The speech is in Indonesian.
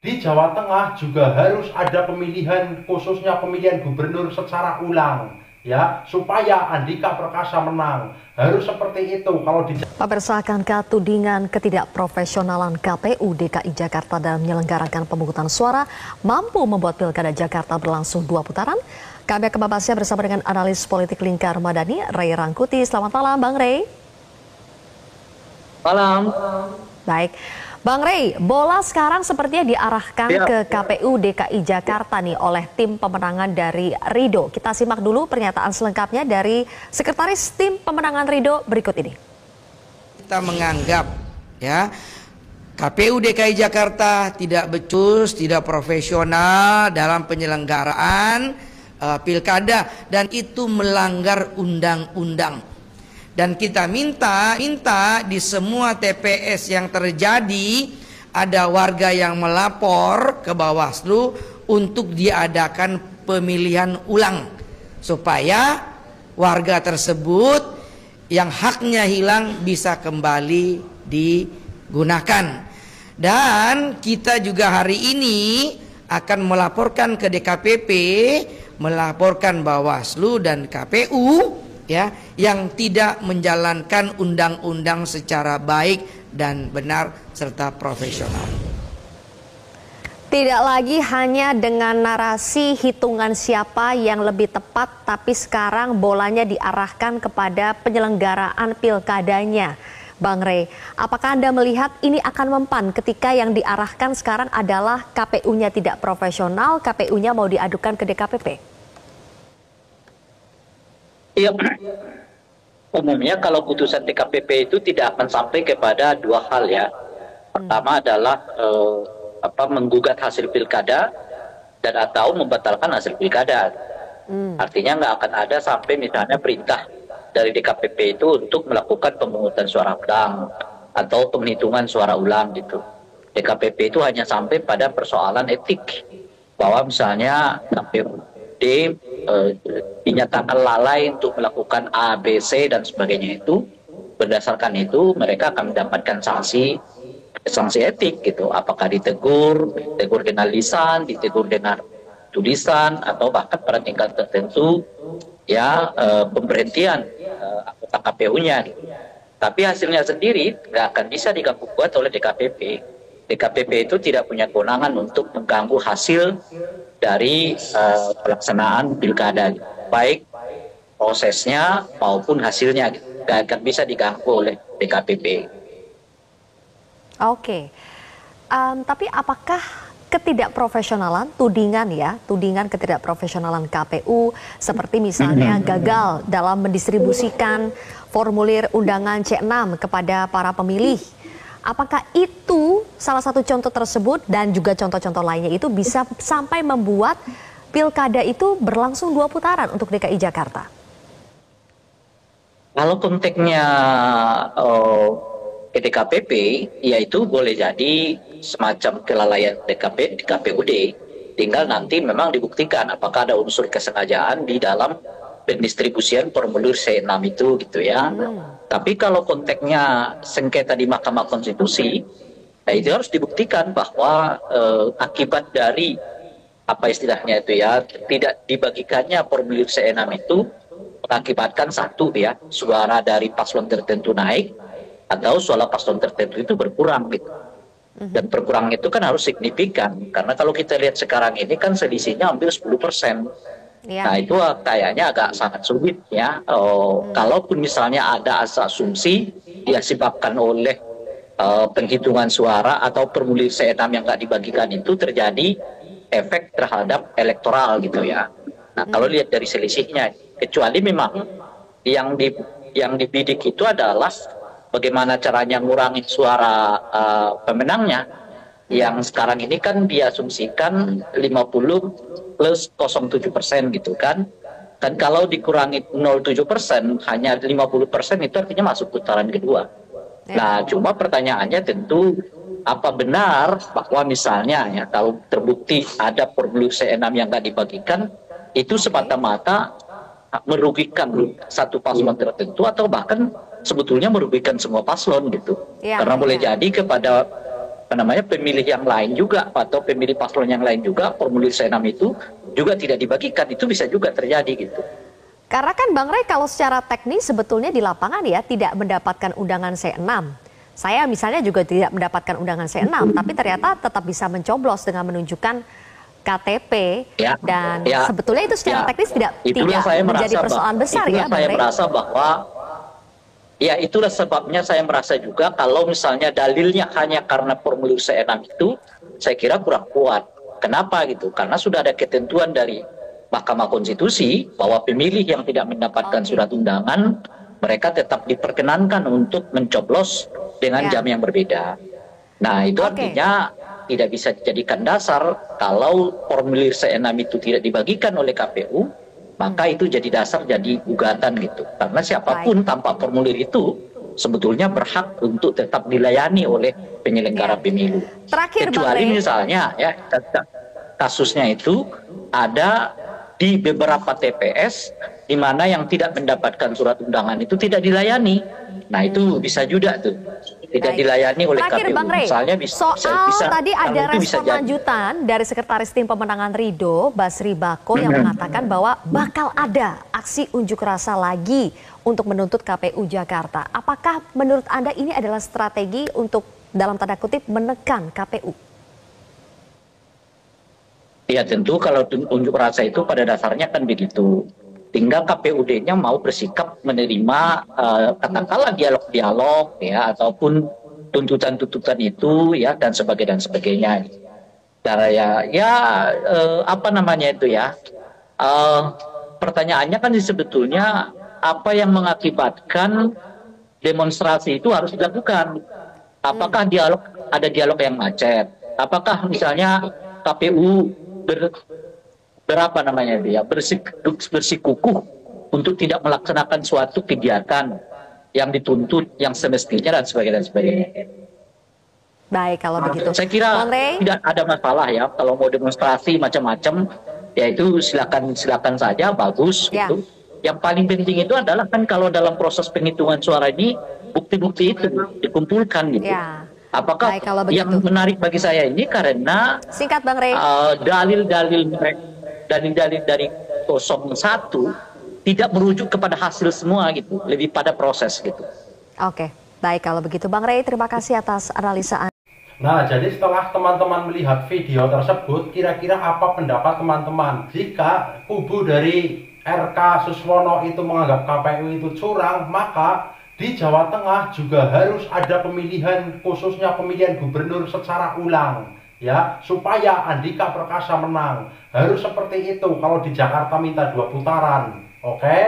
Di Jawa Tengah juga harus ada pemilihan, khususnya pemilihan gubernur secara ulang, ya, supaya Andika Perkasa menang. Harus seperti itu. Kalau di Pemirsa, akankah tudingan ketidakprofesionalan KPU DKI Jakarta dalam menyelenggarakan pemungutan suara mampu membuat Pilkada Jakarta berlangsung 2 putaran? Kami akan membahasnya bersama dengan analis politik Lingkar Madani, Ray Rangkuti. Selamat malam, Bang Ray. Malam. Baik. Bang Ray, bola sekarang sepertinya diarahkan ke KPU DKI Jakarta nih oleh tim pemenangan dari Ridho. Kita simak dulu pernyataan selengkapnya dari Sekretaris Tim Pemenangan Ridho berikut ini. Kita menganggap ya KPU DKI Jakarta tidak becus, tidak profesional dalam penyelenggaraan pilkada dan itu melanggar undang-undang. Dan kita minta di semua TPS yang terjadi ada warga yang melapor ke Bawaslu untuk diadakan pemilihan ulang supaya warga tersebut yang haknya hilang bisa kembali digunakan. Dan kita juga hari ini akan melaporkan ke DKPP, melaporkan Bawaslu dan KPU ya yang tidak menjalankan undang-undang secara baik dan benar serta profesional. Tidak lagi hanya dengan narasi hitungan siapa yang lebih tepat, tapi sekarang bolanya diarahkan kepada penyelenggaraan pilkadanya. Bang Ray, apakah Anda melihat ini akan mempan ketika yang diarahkan sekarang adalah KPU-nya tidak profesional, KPU-nya mau diadukan ke DKPP? Iya, umumnya kalau putusan DKPP itu tidak akan sampai kepada dua hal ya. Pertama adalah menggugat hasil pilkada dan atau membatalkan hasil pilkada. Artinya nggak akan ada sampai misalnya perintah dari DKPP itu untuk melakukan pemungutan suara ulang atau penghitungan suara ulang gitu. DKPP itu hanya sampai pada persoalan etik bahwa misalnya KPUD dinyatakan lalai untuk melakukan A, B, C dan sebagainya itu. Berdasarkan itu mereka akan mendapatkan sanksi etik gitu. Apakah ditegur dengan lisan, ditegur dengan tulisan atau bahkan pada tingkat tertentu ya pemberhentian anggota KPU-nya gitu. Tapi hasilnya sendiri nggak akan bisa diganggu-gugat oleh DKPP. DKPP itu tidak punya kewenangan untuk mengganggu hasil dari pelaksanaan pilkada, baik prosesnya maupun hasilnya, nggak akan bisa diganggu oleh DKPP. Oke, tapi apakah ketidakprofesionalan, tudingan ketidakprofesionalan KPU seperti misalnya gagal dalam mendistribusikan formulir undangan C6 kepada para pemilih, apakah itu salah satu contoh tersebut dan juga contoh-contoh lainnya itu bisa sampai membuat pilkada itu berlangsung 2 putaran untuk DKI Jakarta? Kalau konteksnya DKPP, yaitu boleh jadi semacam kelalaian DKPUD, tinggal nanti memang dibuktikan apakah ada unsur kesengajaan di dalam pendistribusian formulir C6 itu gitu ya. Tapi kalau konteksnya sengketa di Mahkamah Konstitusi, ya itu harus dibuktikan bahwa akibat dari apa istilahnya itu ya tidak dibagikannya formulir C6 itu mengakibatkan satu ya suara dari paslon tertentu naik atau suara paslon tertentu itu berkurang gitu. Dan berkurang itu kan harus signifikan karena kalau kita lihat sekarang ini kan selisihnya hampir 10%. Nah itu kayaknya agak sangat sulit ya. Kalaupun misalnya ada asumsi disebabkan oleh penghitungan suara atau formulir C6 yang nggak dibagikan itu terjadi efek terhadap elektoral gitu ya. Nah kalau lihat dari selisihnya, kecuali memang yang dibidik itu adalah bagaimana caranya ngurangi suara pemenangnya yang sekarang ini kan diasumsikan 50 plus 0,7% gitu kan. Dan kalau dikurangi 0,7% hanya 50% itu artinya masuk putaran kedua. Nah cuma pertanyaannya tentu apa benar bahwa misalnya ya kalau terbukti ada formulir C6 yang nggak dibagikan itu semata-mata merugikan satu paslon tertentu atau bahkan sebetulnya merugikan semua paslon gitu. Karena boleh jadi kepada pemilih yang lain juga atau pemilih paslon yang lain juga formulir C6 itu juga tidak dibagikan, itu bisa juga terjadi gitu. Karena kan Bang Rey kalau secara teknis sebetulnya di lapangan ya tidak mendapatkan undangan C6. Saya misalnya juga tidak mendapatkan undangan C6, tapi ternyata tetap bisa mencoblos dengan menunjukkan KTP dan sebetulnya itu secara teknis tidak menjadi persoalan besar ya Bang Rey. Itulah sebabnya saya merasa juga kalau misalnya dalilnya hanya karena formulir C6 itu saya kira kurang kuat. Kenapa gitu? Karena sudah ada ketentuan dari Mahkamah Konstitusi bahwa pemilih yang tidak mendapatkan surat undangan mereka tetap diperkenankan untuk mencoblos dengan jam yang berbeda. Nah, itu artinya tidak bisa dijadikan dasar kalau formulir C6 itu tidak dibagikan oleh KPU, maka itu jadi dasar jadi gugatan gitu. Karena siapapun tanpa formulir itu sebetulnya berhak untuk tetap dilayani oleh penyelenggara pemilu. Kecuali misalnya ya kasusnya itu ada di beberapa TPS di mana yang tidak mendapatkan surat undangan itu tidak dilayani. Nah, itu bisa juga tuh tidak dilayani oleh KPU. Bang Rey, misalnya soal tadi ada respon lanjutan dari Sekretaris Tim Pemenangan Ridho, Basri Bako, yang mengatakan bahwa bakal ada aksi unjuk rasa lagi untuk menuntut KPU Jakarta. Apakah menurut Anda ini adalah strategi untuk dalam tanda kutip menekan KPU? Ya tentu kalau unjuk rasa itu pada dasarnya kan begitu. Tinggal KPUD-nya mau bersikap menerima katakanlah dialog-dialog ya ataupun tuntutan-tuntutan itu ya dan sebagainya. Cara apa namanya itu ya? Pertanyaannya kan sebetulnya apa yang mengakibatkan demonstrasi itu harus dilakukan? Apakah ada dialog yang macet? Apakah misalnya KPU bersikukuh untuk tidak melaksanakan suatu kegiatan yang dituntut yang semestinya dan sebagainya. Baik, kalau begitu. Saya kira tidak ada masalah ya kalau mau demonstrasi macam-macam, ya itu silakan saja, bagus gitu. Yang paling penting itu adalah kan kalau dalam proses penghitungan suara ini bukti-bukti itu dikumpulkan gitu. Apakah yang menarik bagi saya ini karena singkat Bang Rey, dalil-dalil dari 01 tidak merujuk kepada hasil semua gitu, lebih pada proses gitu. Oke, baik kalau begitu Bang Rey, terima kasih atas analisa Anda. Nah, jadi setelah teman-teman melihat video tersebut, kira-kira apa pendapat teman-teman? Jika kubu dari RK Suswono itu menganggap KPU itu curang, maka di Jawa Tengah juga harus ada pemilihan, khususnya pemilihan gubernur secara ulang, ya, supaya Andika Perkasa menang. Harus seperti itu. Kalau di Jakarta minta 2 putaran, oke?